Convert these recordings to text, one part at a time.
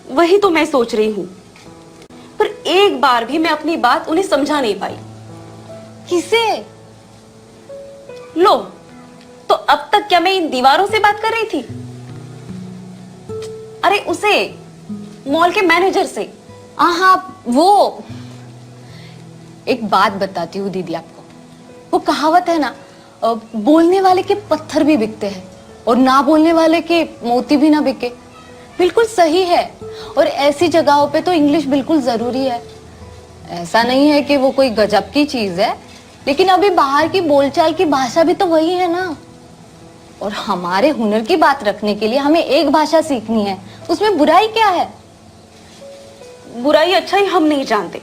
वही तो मैं सोच रही हूँ, पर एक बार भी मैं अपनी बात उन्हें समझा नहीं पाई। किसे? लो, तो अब तक क्या मैं इन दीवारों से बात कर रही थी? अरे उसे, मॉल के मैनेजर से। हाँ, वो एक बात बताती हूँ दीदी आपको। वो कहावत है ना, बोलने वाले के पत्थर भी बिकते हैं और ना बोलने वाले के मोती भी ना बिके। बिल्कुल सही है। और ऐसी जगहों पे तो इंग्लिश बिल्कुल जरूरी है। ऐसा नहीं है कि वो कोई गजब की चीज है, लेकिन अभी बाहर की बोलचाल की भाषा भी तो वही है ना। और हमारे हुनर की बात रखने के लिए हमें एक भाषा सीखनी है, उसमें बुराई क्या है? बुराई अच्छाई हम नहीं जानते,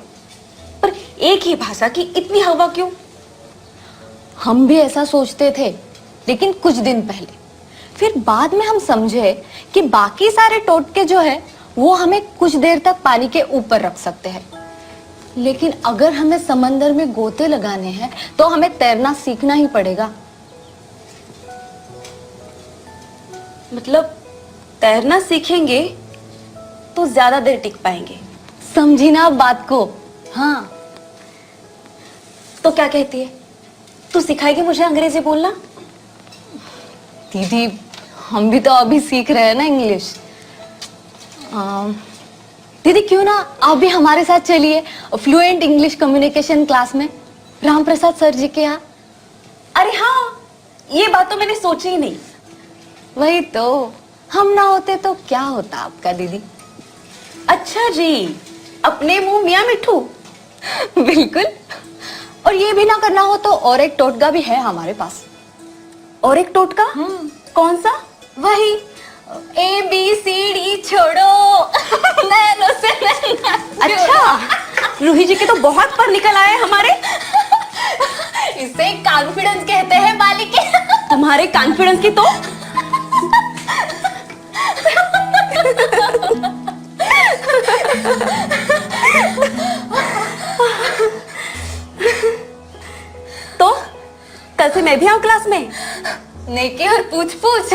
पर एक ही भाषा की इतनी हवा क्यों? हम भी ऐसा सोचते थे, लेकिन कुछ दिन पहले। फिर बाद में हम समझे कि बाकी सारे टोटके जो है वो हमें कुछ देर तक पानी के ऊपर रख सकते हैं, लेकिन अगर हमें समंदर में गोते लगाने हैं तो हमें तैरना सीखना ही पड़ेगा। मतलब तैरना सीखेंगे तो ज्यादा देर टिक पाएंगे। समझी ना आप बात को? हाँ। तो क्या कहती है, तू सिखाएगी मुझे अंग्रेजी बोलना? दीदी, हम भी तो अभी सीख रहे हैं ना इंग्लिश। दीदी क्यों ना आप भी हमारे साथ चलिए फ्लुएंट इंग्लिश कम्युनिकेशन क्लास में, राम प्रसाद सर जी के यहाँ। अरे हाँ, ये बात तो मैंने सोची ही नहीं। वही तो, हम ना होते तो क्या होता आपका दीदी। अच्छा जी, अपने मुंह मियां मिठू। बिल्कुल। और ये भी ना करना हो तो और एक टोटका भी है हमारे पास। और एक टोटका? कौन सा? वही ABCD छोड़ो नैनो से नैना। अच्छा, रूही जी के तो बहुत पर निकल आए हमारे। इसे कॉन्फिडेंस कहते हैं बालिके। तुम्हारे कॉन्फिडेंस की तो तो कल से मैं भी आऊं क्लास में? नेकी और पूछ पूछ।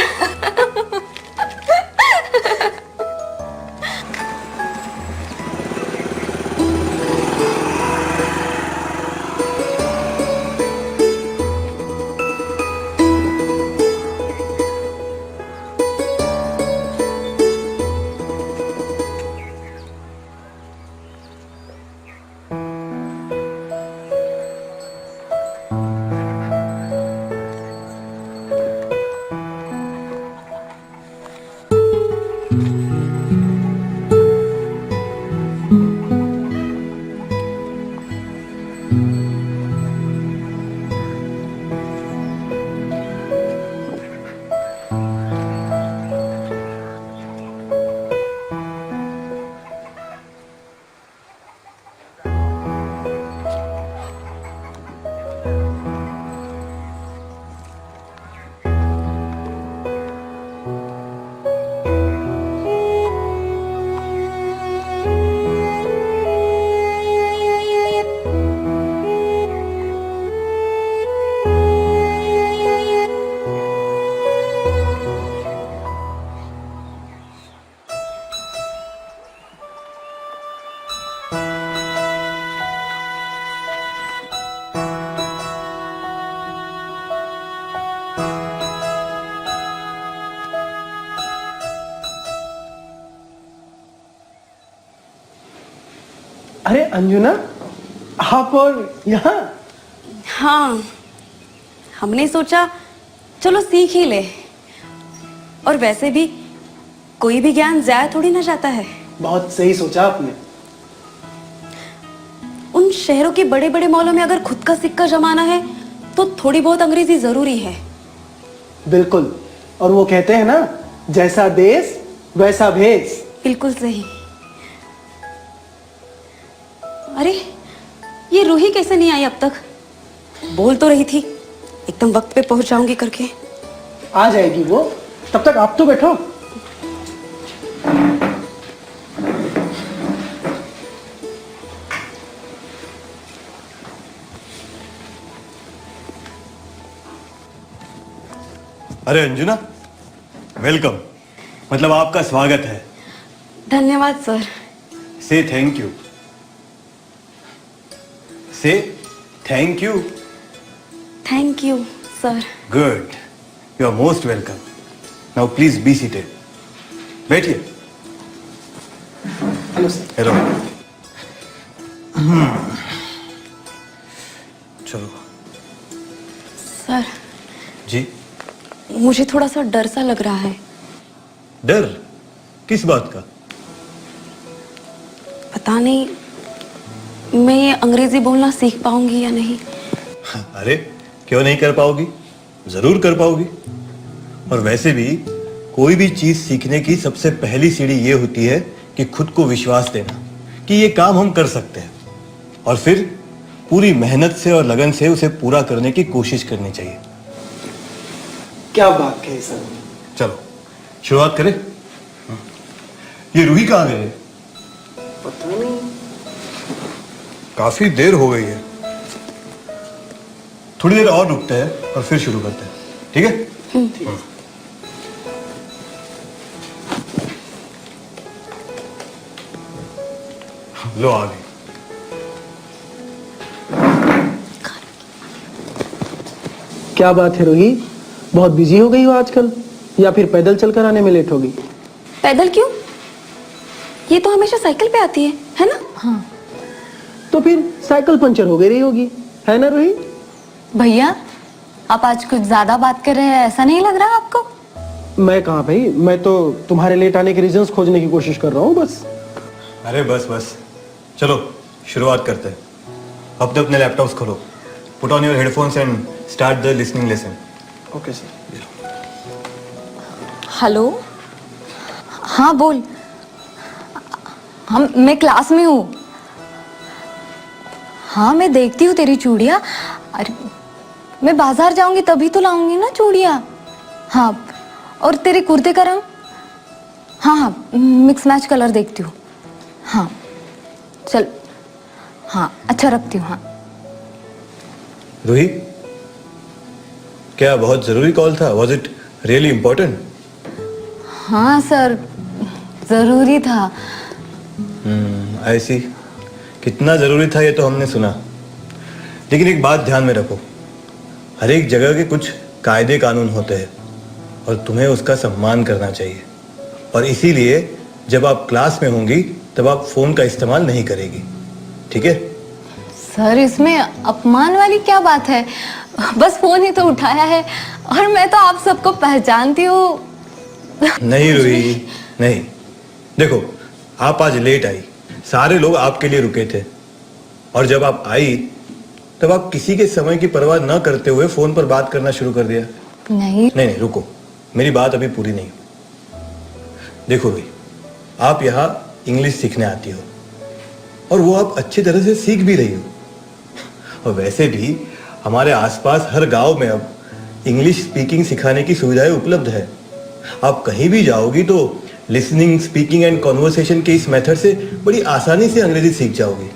अरे अंजुना, आप और यहाँ? हाँ, हमने सोचा चलो सीख ही ले। और वैसे भी कोई भी ज्ञान जाया थोड़ी ना जाता है। बहुत सही सोचा आपने। उन शहरों के बड़े बड़े मॉलों में अगर खुद का सिक्का जमाना है तो थोड़ी बहुत अंग्रेजी जरूरी है। बिल्कुल। और वो कहते हैं ना, जैसा देश वैसा भेष। बिल्कुल सही। अरे ये रूही कैसे नहीं आई अब तक? बोल तो रही थी एकदम वक्त पे पहुंच जाऊंगी करके। आ जाएगी वो, तब तक आप तो बैठो। अरे अंजुना, वेलकम। मतलब आपका स्वागत है। धन्यवाद sir. Say thank you. Say thank you. Thank you sir. Good, you are most welcome. Now please be seated. बैठिए। Hello sir. हेलो। चलो। सर जी। मुझे थोड़ा सा डर सा लग रहा है। डर किस बात का? पता नहीं मैं ये अंग्रेजी बोलना सीख पाऊंगी या नहीं। अरे क्यों नहीं कर पाओगी, जरूर कर पाओगी। और वैसे भी कोई भी चीज सीखने की सबसे पहली सीढ़ी ये होती है कि खुद को विश्वास देना कि ये काम हम कर सकते हैं, और फिर पूरी मेहनत से और लगन से उसे पूरा करने की कोशिश करनी चाहिए। क्या बात कही सर। चलो शुरुआत करें। ये रूही कहाँ गए? पता नहीं। काफी देर हो गई है, थोड़ी देर और रुकते हैं और फिर शुरू करते हैं, ठीक है? लो आ गई। क्या बात है रूही, बहुत बिजी हो गई हो आजकल, या फिर पैदल चलकर आने में लेट होगी? पैदल क्यों? ये तो हमेशा साइकिल पे आती है ना? हाँ तो फिर साइकिल पंचर हो गई रही होगी, है ना रूही? भैया, आप आज कुछ ज्यादा बात कर रहे हैं, ऐसा नहीं लग रहा आपको? मैं कहाँ भाई, मैं तो तुम्हारे लेट आने के रीजंस खोजने की कोशिश कर रहा हूँ बस। अरे बस बस, चलो शुरुआत करते हैं। अपने अपने लैपटॉप्स खोलो, put on your headphones and start the listening lesson. Okay sir. Hello, हाँ बोल। मैं क्लास में हूँ। हाँ मैं देखती हूँ तेरी चूड़ियाँ। अरे मैं बाजार जाऊंगी तभी तो लाऊंगी ना चूड़ियाँ। हाँ, और तेरे कुर्ते का रंग? हाँ हाँ, मिक्स मैच कलर देखती हूँ। हाँ चल, हाँ अच्छा रखती हूँ। हाँ रूही, क्या बहुत जरूरी कॉल था? Was it really important? हाँ सर, जरूरी था। आई सी। कितना जरूरी था ये तो हमने सुना, लेकिन एक बात ध्यान में रखो, हर एक जगह के कुछ कायदे कानून होते हैं और तुम्हें उसका सम्मान करना चाहिए। और इसीलिए जब आप क्लास में होंगी तब आप फोन का इस्तेमाल नहीं करेगी, ठीक है? सर इसमें अपमान वाली क्या बात है? बस फोन ही तो उठाया है, और मैं तो आप सबको पहचानती हूँ। नहीं रूही, नहीं। देखो, आप आज लेट आई, सारे लोग आपके लिए रुके थे, और जब आप आई तब आप किसी के समय की परवाह न करते हुए फोन पर बात करना शुरू कर दिया। नहीं नहीं, रुको, मेरी बात अभी पूरी नहीं। देखो भाई, आप यहाँ इंग्लिश सीखने आती हो, और वो आप अच्छी तरह से सीख भी रही हो। और वैसे भी हमारे आसपास हर गांव में अब इंग्लिश स्पीकिंग सिखाने की सुविधाएं उपलब्ध है। आप कहीं भी जाओगी तो लिसनिंग, स्पीकिंग एंड कॉन्वर्सेशन के इस मेथड से बड़ी आसानी से अंग्रेजी सीख जाओगी।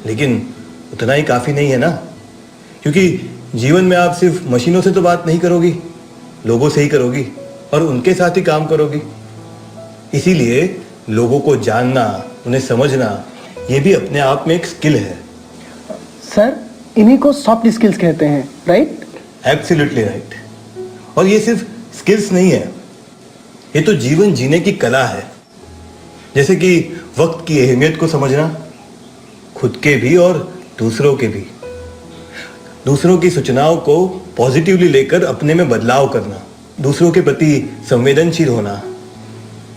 लेकिन उतना ही काफी नहीं है ना, क्योंकि जीवन में आप सिर्फ मशीनों से तो बात नहीं करोगी, लोगों से ही करोगी और उनके साथ ही काम करोगी। इसीलिए लोगों को जानना, उन्हें समझना, ये भी अपने आप में एक स्किल है। सर, इन्हीं को सॉफ्ट स्किल्स कहते हैं, राइट? Absolutely right. और ये सिर्फ स्किल्स नहीं है, ये तो जीवन जीने की कला है। जैसे कि वक्त की अहमियत को समझना, खुद के भी और दूसरों के भी, दूसरों की सूचनाओं को पॉजिटिवली लेकर अपने में बदलाव करना, दूसरों के प्रति संवेदनशील होना,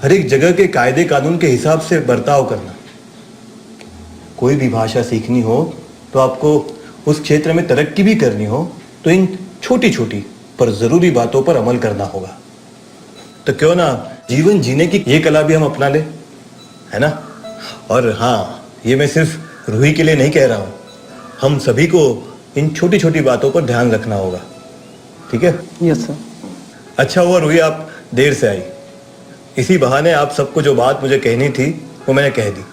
हर एक जगह के कायदे कानून के हिसाब से बर्ताव करना। कोई भी भाषा सीखनी हो तो आपको उस क्षेत्र में तरक्की भी करनी हो तो इन छोटी छोटी पर जरूरी बातों पर अमल करना होगा। तो क्यों ना जीवन जीने की ये कला भी हम अपना ले, है ना? और हाँ, ये मैं सिर्फ रूही के लिए नहीं कह रहा हूं, हम सभी को इन छोटी छोटी बातों पर ध्यान रखना होगा, ठीक है? Yes sir. अच्छा हुआ रूही आप देर से आई, इसी बहाने आप सबको जो बात मुझे कहनी थी वो मैंने कह दी।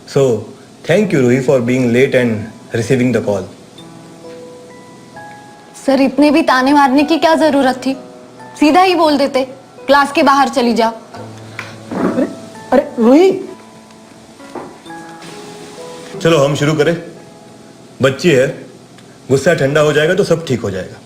So thank you Roohi for being late and receiving the call. Sir, इतने भी ताने मारने की क्या जरूरत थी? सीधा ही बोल देते क्लास के बाहर चली जाओ। अरे अरे रूही, चलो हम शुरू करें। बच्ची है, गुस्सा ठंडा हो जाएगा तो सब ठीक हो जाएगा।